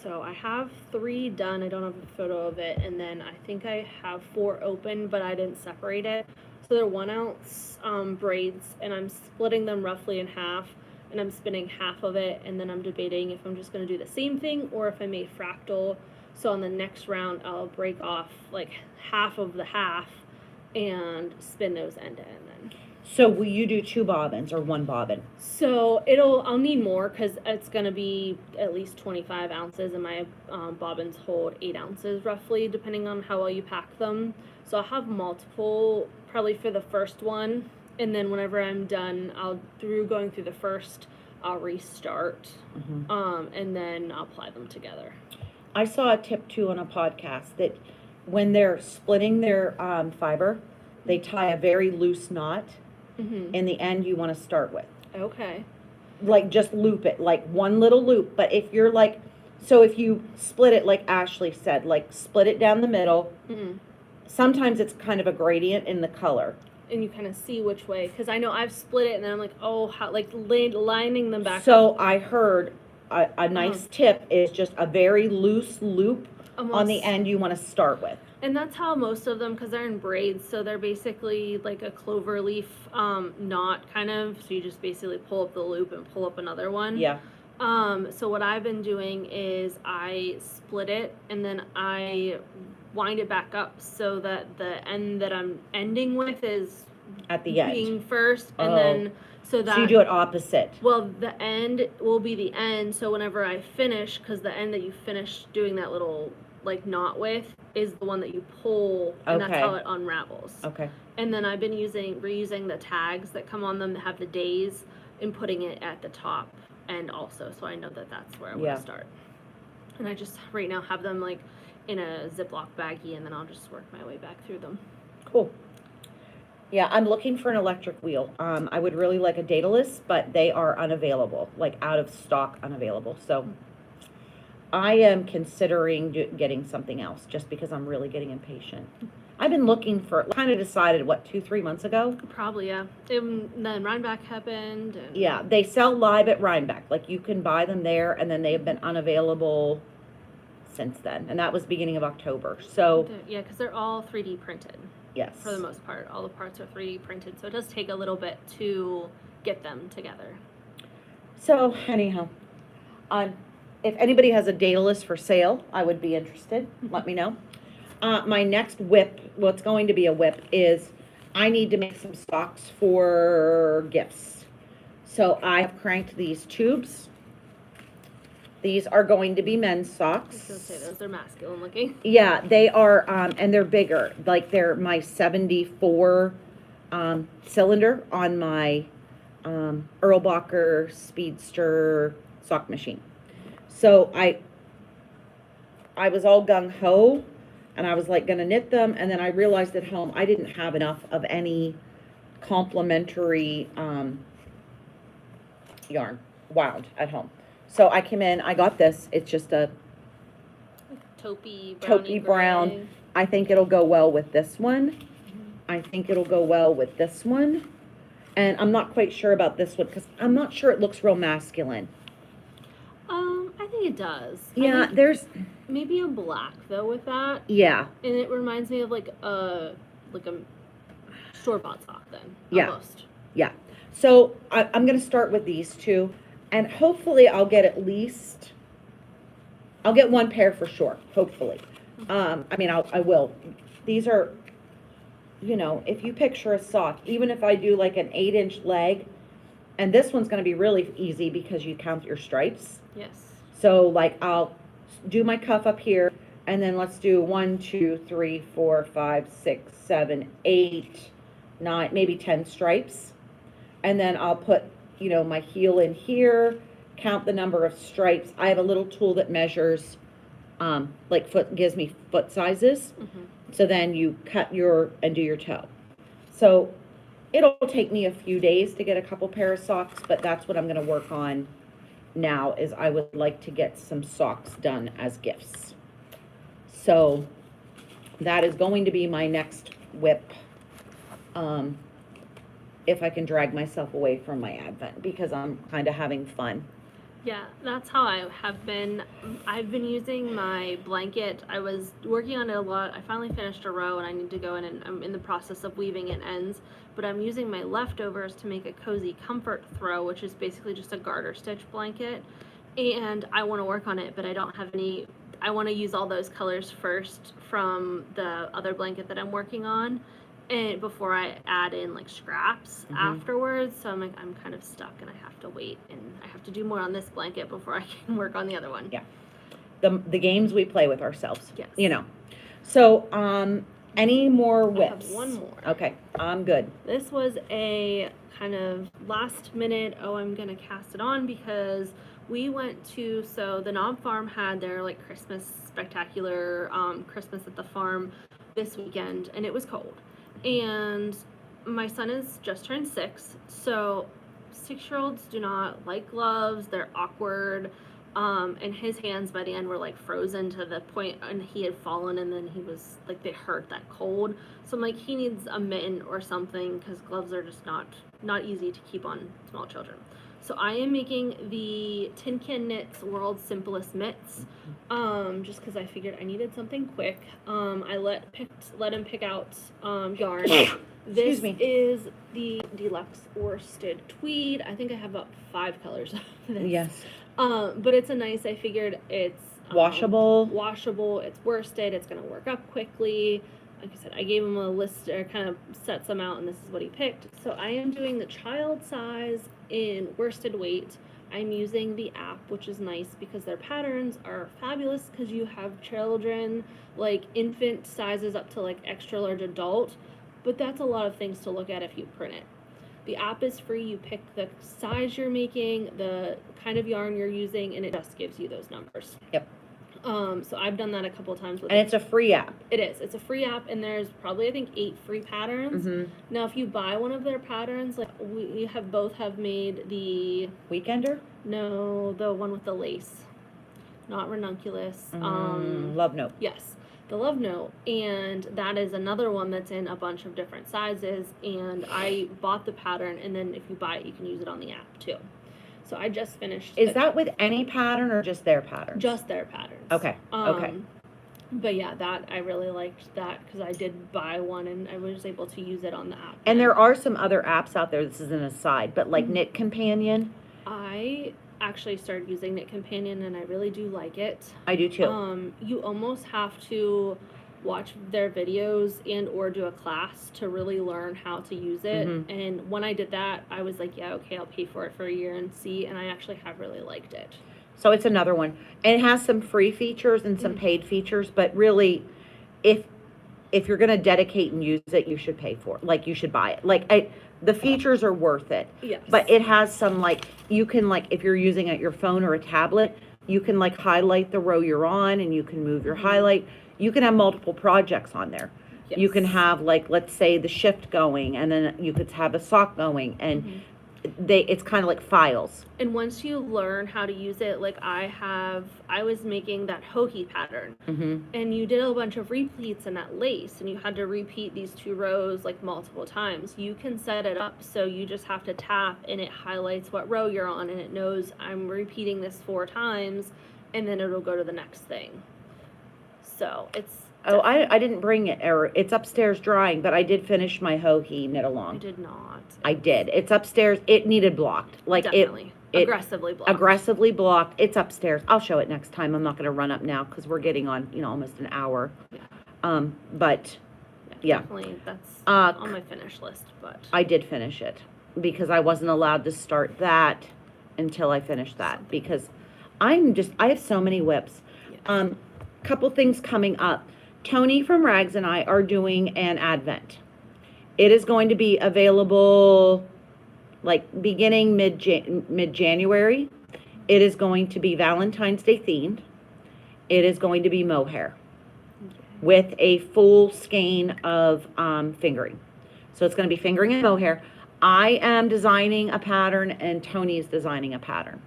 So I have 3 done. I don't have a photo of it, and then I think I have 4 open, but I didn't separate it. So they're 1 ounce braids, and I'm splitting them roughly in half, and I'm spinning half of it, and then I'm debating if I'm just going to do the same thing or if I made fractal. So on the next round, I'll break off like half of the half and spin those end to end then. So will you do 2 bobbins or 1 bobbin? So I'll need more because it's going to be at least 25 ounces, and my bobbins hold 8 ounces roughly, depending on how well you pack them. So I'll have multiple probably for the first one, and then whenever I'm done, going through the first, I'll restart, and then I'll apply them together. I saw a tip too on a podcast that when they're splitting their fiber, they tie a very loose knot in the end you want to start with. Okay. Like just loop it, like one little loop. But if you're like, so if you split it like Ashley said, like split it down the middle, sometimes it's kind of a gradient in the color. And you kind of see which way, because I know I've split it and then I'm like, oh, how, like lining them back So up. I heard a nice tip is just a very loose loop on the end you want to start with. And that's how most of them, because they're in braids, so they're basically like a clover leaf knot kind of. So you just basically pull up the loop and pull up another one. Yeah. So what I've been doing is I split it and then I wind it back up so that the end that I'm ending with is At the end. being first, and then so you do it opposite. Well, the end will be the end. So whenever I finish, because the end that you finish doing that little like knot with is the one that you pull, and that's how it unravels. Okay. And then I've been reusing the tags that come on them that have the days and putting it at the top end also, so I know that that's where I want to start. And I just right now have them like in a Ziploc baggie, and then I'll just work my way back through them. Cool. Yeah, I'm looking for an electric wheel. I would really like a Daedalus, but they are unavailable, like out of stock, unavailable. So I am considering getting something else just because I'm really getting impatient. I've been looking for, kind of decided, 2-3 months ago? Probably, yeah. And then Rhinebeck happened. And yeah, they sell live at Rhinebeck. Like you can buy them there, and then they have been unavailable since then. And that was beginning of October. So yeah, because they're all 3D printed. Yes. For the most part, all the parts are 3D printed, so it does take a little bit to get them together. So anyhow, if anybody has a Daedalus for sale, I would be interested. Let me know. My next whip, what's going to be a whip, is I need to make some socks for gifts. So I have cranked these tubes. These are going to be men's I socks. was gonna say those are masculine looking. Yeah, they are, and they're bigger. Like they're my 74 cylinder on my Erlbacher Speedster sock machine. So I was all gung ho, and I was like gonna knit them, and then I realized at home I didn't have enough of any complementary yarn wound at home. So I came in, I got this. It's just a Taupey brown. gray. I think it'll go well with this one. I think it'll go well with this one. And I'm not quite sure about this one because I'm not sure it looks real masculine. I think it does. Yeah, I think there's, maybe a black though with that, yeah, and it reminds me of like a store-bought sock then. Yeah. Almost. yeah. So I'm going to start with these two, and hopefully I'll get I'll get one pair for sure, hopefully. I mean, I will. These are, you know, if you picture a sock, even if I do like an 8-inch leg, and this one's going to be really easy because you count your stripes. Yes. So like I'll do my cuff up here, and then let's do 1, 2, 3, 4, 5, 6, 7, 8, 9, maybe 10 stripes. And then I'll put, you know, my heel in here, count the number of stripes. I have a little tool that measures, gives me foot sizes. Mm-hmm. So then you cut and do your toe. So it'll take me a few days to get a couple pair of socks, but that's what I'm going to work on now, is I would like to get some socks done as gifts. So that is going to be my next whip. If I can drag myself away from my Advent, because I'm kind of having fun. Yeah, that's how I have been. I've been using my blanket. I was working on it a lot. I finally finished a row and I need to go in, and I'm in the process of weaving in ends, but I'm using my leftovers to make a cozy comfort throw, which is basically just a garter stitch blanket. And I want to work on it, but I don't have any. I want to use all those colors first from the other blanket that I'm working on, and before I add in like scraps afterwards. So I'm kind of stuck, and I have to wait, and I have to do more on this blanket before I can work on the other one. Yeah. The games we play with ourselves. Yes. You know. So any more I whips? have one more. Okay, I'm good. This was a kind of last minute, I'm gonna cast it on, because we went to, so the Knob Farm had their like Christmas spectacular Christmas at the farm this weekend, and it was cold. And my son is just turned 6, so 6-year-olds do not like gloves. They're awkward, and his hands by the end were like frozen to the point, and he had fallen, and then he was like, they hurt that cold. So I'm like, he needs a mitten or something, because gloves are just not easy to keep on small children. So I am making the Tin Can Knits World's Simplest Mitts, just because I figured I needed something quick. I let him pick out yarn. This is the Deluxe Worsted Tweed. I think I have about 5 colors of this. Yes. But it's a nice, I figured it's Washable. It's worsted. It's going to work up quickly. Like I said, I gave him a list, or kind of set some out, and this is what he picked. So I am doing the child size in worsted weight. I'm using the app, which is nice because their patterns are fabulous, because you have children, like infant sizes up to like extra large adult, but that's a lot of things to look at if you print it. The app is free. You pick the size you're making, the kind of yarn you're using, and it just gives you those numbers. Yep. So I've done that a couple of times with And it's a free app. It is. It's a free app, and there's probably, I think, 8 free patterns. Mm-hmm. Now, if you buy one of their patterns, like we have both made the Weekender? No, the one with the lace, not ranunculus. Love Note. Yes, the Love Note, and that is another one that's in a bunch of different sizes. And I bought the pattern, and then if you buy it, you can use it on the app too. So I just finished. Is that with any pattern or just their pattern? Just their patterns. Okay. Okay. But yeah, that I really liked that, because I did buy one and I was able to use it on the app. And there are some other apps out there. This is an aside, but like Knit Companion. I actually started using Knit Companion, and I really do like it. I do too. You almost have to watch their videos and or do a class to really learn how to use it. Mhm. And when I did that, I was like, yeah, okay, I'll pay for it for a year and see. And I actually have really liked it. So it's another one. And it has some free features and some paid features, but really, if you're going to dedicate and use it, you should pay for it. Like, you should buy it. Like, the features are worth it. Yes. But it has some, like, you can, like, if you're using it your phone or a tablet, you can, like, highlight the row you're on, and you can move your highlight. You can have multiple projects on there. Yes. You can have, like, let's say the shift going, and then you could have a sock going, and it's kind of like files. And once you learn how to use it, like I was making that hokey pattern, and you did a bunch of repeats in that lace, and you had to repeat these 2 rows like multiple times. You can set it up so you just have to tap, and it highlights what row you're on, and it knows I'm repeating this 4 times, and then it'll go to the next thing. So it's Oh, I didn't bring it, or it's upstairs drying, but I did finish my Ho-He knit along. I did not. I did. It's upstairs. It needed blocked. Like, Definitely. it Aggressively blocked. aggressively blocked. It's upstairs. I'll show it next time. I'm not going to run up now because we're getting on, almost an hour. Yeah. But yeah. Definitely, that's Uh, on my finish list, but I did finish it because I wasn't allowed to start that until I finished that, because I have so many whips. yeah. Couple things coming up. Tony from Rags and I are doing an advent. It is going to be available like beginning mid-January. It is going to be Valentine's Day themed. It is going to be mohair with a full skein of fingering. So it's going to be fingering and mohair. I am designing a pattern and Tony is designing a pattern.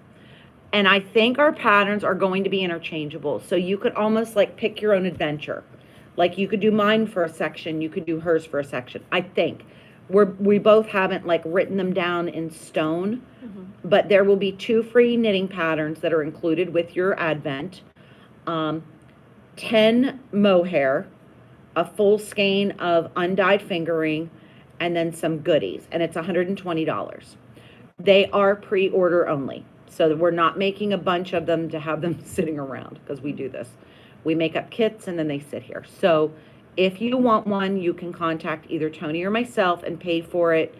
And I think our patterns are going to be interchangeable. So you could almost like pick your own adventure. Like, you could do mine for a section, you could do hers for a section. I think we both haven't like written them down in stone, but there will be 2 free knitting patterns that are included with your advent. 10 mohair, a full skein of undyed fingering, and then some goodies. And it's $120. They are pre-order only. So we're not making a bunch of them to have them sitting around, because we do this. We make up kits and then they sit here. So if you want one, you can contact either Tony or myself and pay for it.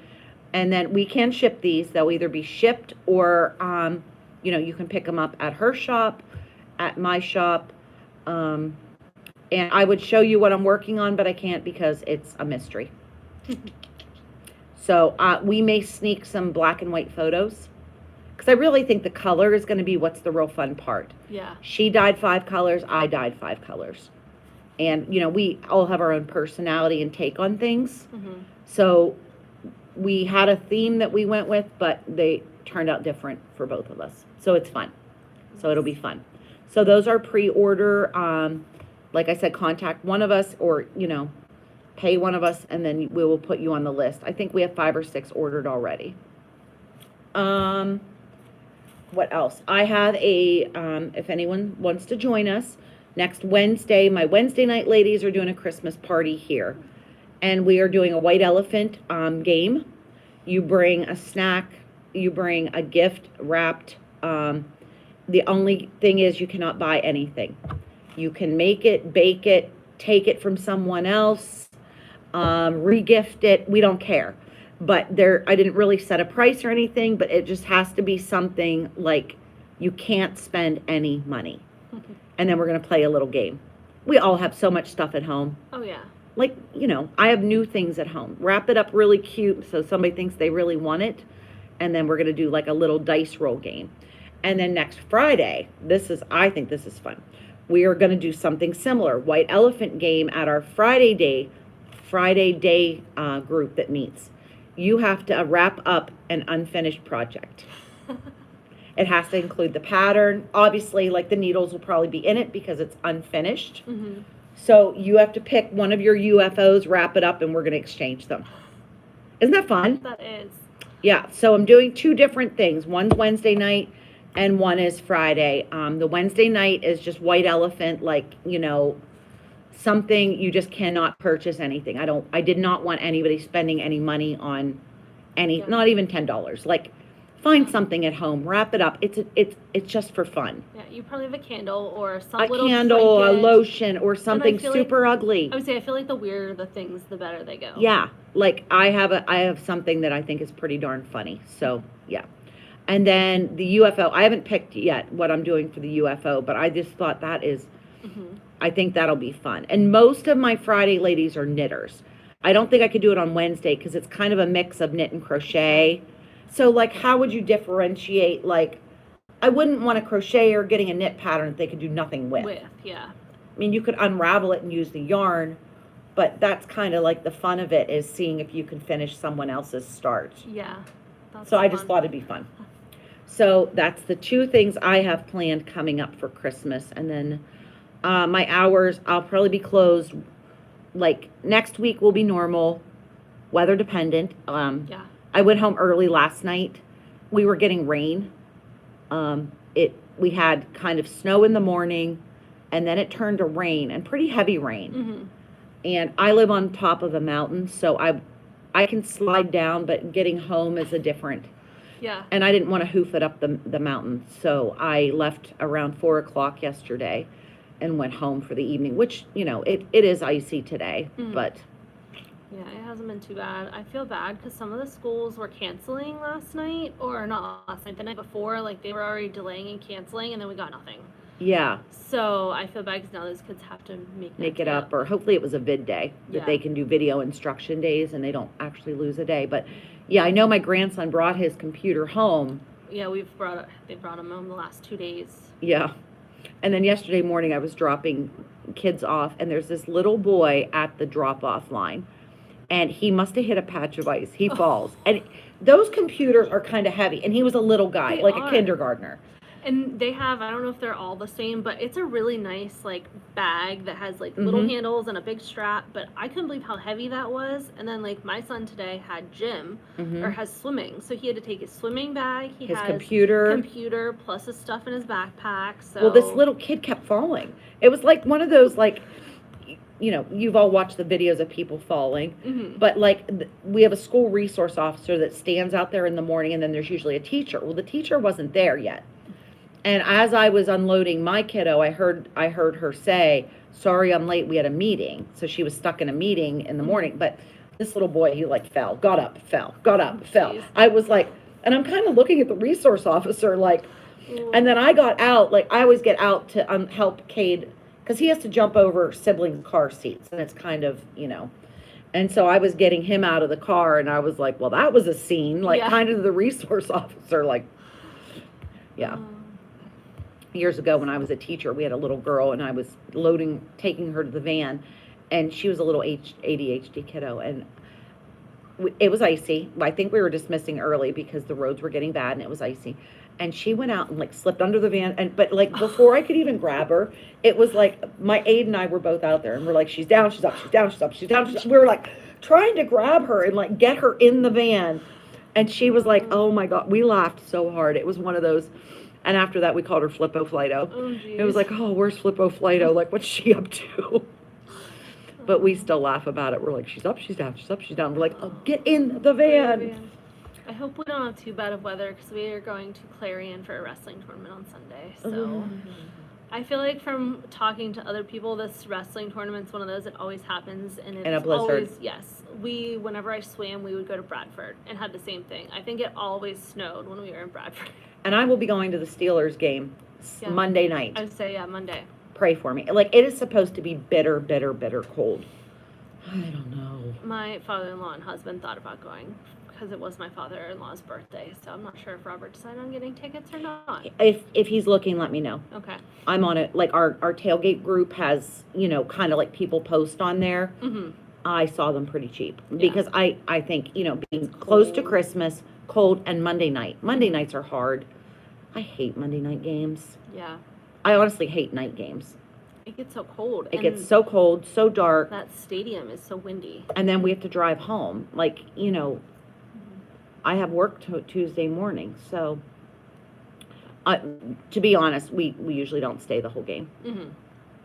And then we can ship these. They'll either be shipped or, you can pick them up at her shop, at my shop. And I would show you what I'm working on, but I can't because it's a mystery. So we may sneak some black and white photos, because I really think the color is going to be what's the real fun part. Yeah. She dyed 5 colors, I dyed 5 colors. And, we all have our own personality and take on things. So we had a theme that we went with, but they turned out different for both of us. So it's fun. So it'll be fun. So those are pre-order. Like I said, contact one of us or, pay one of us, and then we will put you on the list. I think we have 5 or 6 ordered already. What else? I have if anyone wants to join us, next Wednesday, my Wednesday night ladies are doing a Christmas party here. And we are doing a white elephant game. You bring a snack, you bring a gift wrapped. The only thing is you cannot buy anything. You can make it, bake it, take it from someone else, re-gift it. We don't care. But I didn't really set a price or anything, but it just has to be something like you can't spend any money. And then we're going to play a little game. We all have so much stuff at home. Oh, yeah. Like, I have new things at home. Wrap it up really cute so somebody thinks they really want it. And then we're going to do like a little dice roll game. And then next Friday, I think this is fun. We are going to do something similar. White elephant game at our Friday day group that meets. You have to wrap up an unfinished project. It has to include the pattern. Obviously, like the needles will probably be in it because it's unfinished. So you have to pick one of your UFOs, wrap it up, and we're going to exchange them. Isn't that fun? That is. Yeah, so I'm doing 2 different things. One's Wednesday night and one is Friday. The Wednesday night is just white elephant, like, something you just cannot purchase anything. I did not want anybody spending any money on not even $10, like Find something at home, wrap it up. It's just for fun. Yeah, you probably have a candle or some A little candle, a trinket. lotion, or something feel like- super ugly. I would say I feel like the weirder the things, the better they go. Yeah, like I have something that I think is pretty darn funny. So yeah. And then the UFO, I haven't picked yet what I'm doing for the UFO, but I just thought that is, I think that'll be fun. And most of my Friday ladies are knitters. I don't think I could do it on Wednesday because it's kind of a mix of knit and crochet. So like, how would you differentiate? Like, I wouldn't want a crocheter getting a knit pattern that they could do nothing with. Yeah. I mean, you could unravel it and use the yarn, but that's kind of like the fun of it, is seeing if you can finish someone else's start. Yeah. So I just thought it'd be fun. So that's the two things I have planned coming up for Christmas. And then my hours, I'll probably be closed. Like next week will be normal, weather dependent. Yeah. I went home early last night. We were getting rain. We had kind of snow in the morning, and then it turned to rain, and pretty heavy rain. And I live on top of a mountain, so I can slide down, but getting home is a different. Yeah. And I didn't want to hoof it up the mountain, so I left around 4 o'clock yesterday and went home for the evening, which, you know, it is icy today, but. Yeah, it hasn't been too bad. I feel bad because some of the schools were canceling last night, or not last night, the night before. Like, they were already delaying and canceling, and then we got nothing. Yeah. So I feel bad because now those kids have to make it up, or hopefully it was a vid day that they can do video instruction days and they don't actually lose a day. But yeah, I know my grandson brought his computer home. Yeah, they brought him home the last 2 days. Yeah. And then yesterday morning I was dropping kids off, and there's this little boy at the drop-off line, and he must have hit a patch of ice. He falls. And those computers are kind of heavy, and he was a little guy, They like are. a kindergartner. And they have, I don't know if they're all the same, but it's a really nice, like, bag that has, like, little handles and a big strap. But I couldn't believe how heavy that was. And then, like, my son today had gym, or has swimming. So he had to take his swimming bag. He His has computer. plus his stuff in his backpack. So. Well, this little kid kept falling. It was like one of those, like, you know, you've all watched the videos of people falling, but like we have a school resource officer that stands out there in the morning, and then there's usually a teacher. Well, the teacher wasn't there yet. And as I was unloading my kiddo, I heard her say, "Sorry, I'm late. We had a meeting." So she was stuck in a meeting in the morning, but this little boy, he like fell, got up, fell. Geez. I was like, and I'm kind of looking at the resource officer like, and then I got out, like I always get out to help Cade, because he has to jump over siblings' car seats, and it's kind of, you know. And so I was getting him out of the car, and I was like, well, that was a scene, like kind of the resource officer, like, yeah. Years ago when I was a teacher, we had a little girl, and I was taking her to the van, and she was a little ADHD kiddo, and it was icy. I think we were dismissing early because the roads were getting bad, and it was icy. And she went out and like slipped under the van, but like before I could even grab her, it was like my aide and I were both out there, and we're like, she's down, she's up, she's down, she's up, she's down. We were like trying to grab her and like get her in the van, and she was like, oh my God, we laughed so hard. It was one of those. And after that, we called her Flippo Flighto. Oh, geez. It was like, oh, where's Flippo Flighto? Like, what's she up to? But we still laugh about it. We're like, she's up, she's down, she's up, she's down. We're like, oh, get in the van. I hope we don't have too bad of weather, because we are going to Clarion for a wrestling tournament on Sunday. So I feel like from talking to other people, this wrestling tournament's one of those that always happens, and it's In a blizzard. always, yes. Whenever I swam, we would go to Bradford and had the same thing. I think it always snowed when we were in Bradford. And I will be going to the Steelers game Monday night. I would say, yeah, Monday. Pray for me. Like, it is supposed to be bitter, bitter, bitter cold. I don't know. My father-in-law and husband thought about going because it was my father-in-law's birthday, so I'm not sure if Robert decided on getting tickets or not. If he's looking, let me know. Okay. I'm on it. Like, our tailgate group has, you know, kind of like people post on there. I saw them pretty cheap because I think, you know, being close to Christmas, cold, and Monday night. Monday nights are hard. I hate Monday night games. Yeah. I honestly hate night games. It gets so cold. It gets so cold, so dark. That stadium is so windy. And then we have to drive home. Like, you know, I have work Tuesday morning. So, to be honest, we usually don't stay the whole game.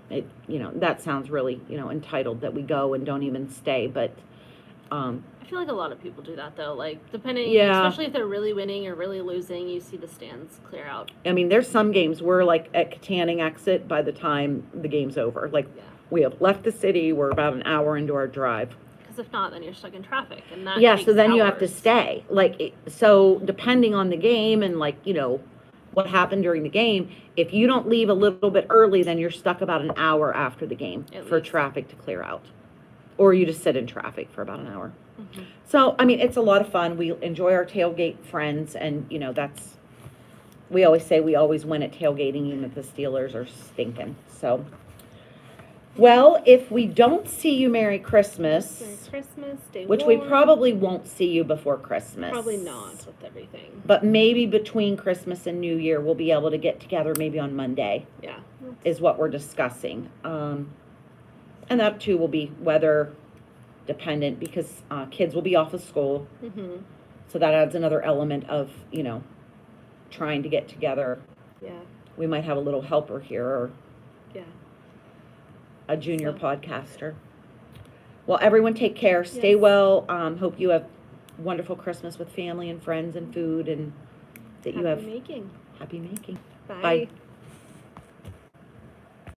It, you know, that sounds really, you know, entitled that we go and don't even stay. But I feel like a lot of people do that though. Like depending, Yeah. especially if they're really winning or really losing, you see the stands clear out. I mean, there's some games we're like at Katanning exit by the time the game's over. Like Yeah. we have left the city, we're about an hour into our drive. Because if not, then you're stuck in traffic, and that Yeah, takes so then you have to hours. stay. Like, so depending on the game and like, you know, what happened during the game, if you don't leave a little bit early, then you're stuck about an hour after the game At for least. traffic to clear out. Or you just sit in traffic for about an hour. Mhm. So, I mean, it's a lot of fun. We enjoy our tailgate friends, and, you know, that's, we always say we always win at tailgating, even if the Steelers are stinking. So, well, if we don't see you, Merry Christmas. Merry Christmas, stay Which we warm. probably won't see you before Christmas. Probably not with everything. But maybe between Christmas and New Year, we'll be able to get together maybe on Monday, Yeah. is what we're discussing. And that too will be weather dependent because kids will be off of school. Mm-hmm. So that adds another element of, you know, trying to get together. Yeah. We might have a little helper here or Yeah. a junior So- podcaster. Well, everyone take care. Stay Yes. well. Hope you have wonderful Christmas with family and friends and food and that you have Happy making. happy making. Bye. Bye.